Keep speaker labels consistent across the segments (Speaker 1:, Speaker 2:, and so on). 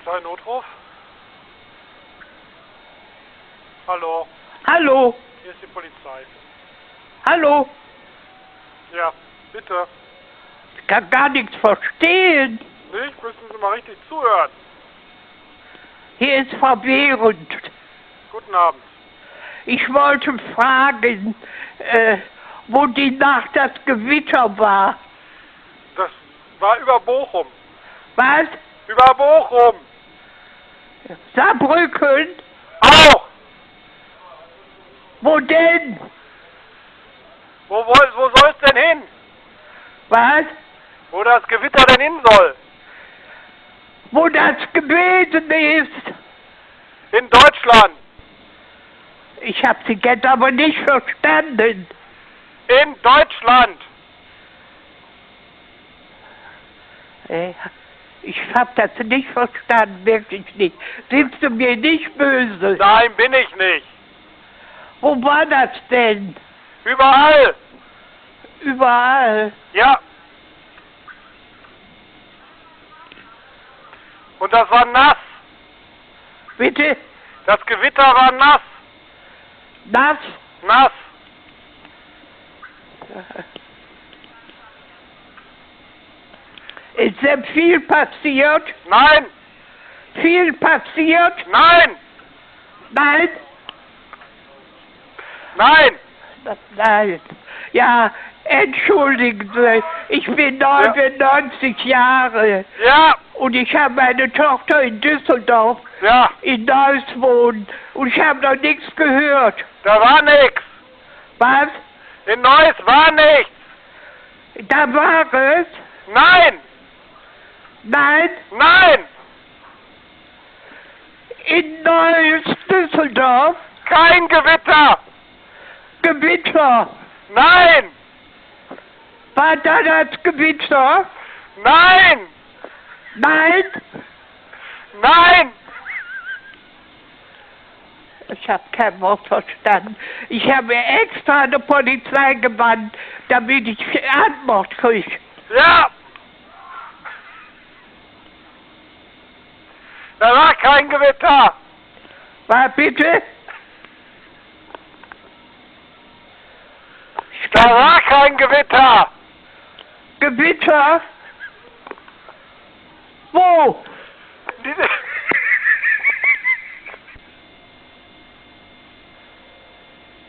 Speaker 1: Polizei, Notruf. Hallo,
Speaker 2: Hallo,
Speaker 1: hier ist die Polizei.
Speaker 2: hallo,
Speaker 1: Ja, bitte.
Speaker 2: ich kann gar nichts verstehen.
Speaker 1: Nicht? Müssen Sie mal richtig zuhören.
Speaker 2: Hier ist verwirrend.
Speaker 1: Guten Abend.
Speaker 2: Ich wollte fragen, wo die Nacht das Gewitter war.
Speaker 1: Das war über Bochum.
Speaker 2: Was?
Speaker 1: Über Bochum.
Speaker 2: Saarbrücken?
Speaker 1: Auch.
Speaker 2: Wo denn?
Speaker 1: Wo soll es denn hin?
Speaker 2: Was?
Speaker 1: Wo das Gewitter denn hin soll?
Speaker 2: Wo das gewesen ist?
Speaker 1: In Deutschland.
Speaker 2: Ich habe Sie jetzt aber nicht verstanden.
Speaker 1: In Deutschland.
Speaker 2: Ich habe das nicht verstanden, wirklich nicht. Sind Sie mir nicht böse?
Speaker 1: Nein, bin ich nicht.
Speaker 2: Wo war das denn?
Speaker 1: Überall.
Speaker 2: Überall.
Speaker 1: Ja. Und das war nass.
Speaker 2: Bitte?
Speaker 1: Das Gewitter war nass.
Speaker 2: Nass?
Speaker 1: Nass.
Speaker 2: Ist denn viel passiert?
Speaker 1: Nein.
Speaker 2: Viel passiert?
Speaker 1: Nein.
Speaker 2: Nein?
Speaker 1: Nein.
Speaker 2: Nein. Ja, entschuldigen Sie, ich bin 99 Jahre
Speaker 1: Ja.
Speaker 2: und ich habe meine Tochter in Düsseldorf
Speaker 1: Ja.
Speaker 2: in Neuss wohnen und ich habe noch nichts gehört.
Speaker 1: Da war nichts.
Speaker 2: Was?
Speaker 1: In Neuss war nichts.
Speaker 2: Da war es?
Speaker 1: Nein.
Speaker 2: Nein?
Speaker 1: Nein.
Speaker 2: In Neuss, Düsseldorf?
Speaker 1: Kein Gewitter.
Speaker 2: Gewitter.
Speaker 1: Nein.
Speaker 2: War da das Gewitter?
Speaker 1: Nein.
Speaker 2: Nein?
Speaker 1: Nein.
Speaker 2: Ich habe kein Wort verstanden. Ich habe extra eine Polizei gewandt, damit ich Antwort kriege.
Speaker 1: Ja. Da war kein Gewitter.
Speaker 2: War bitte?
Speaker 1: Da war kein Gewitter.
Speaker 2: Gewitter? Wo?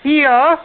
Speaker 2: Hier?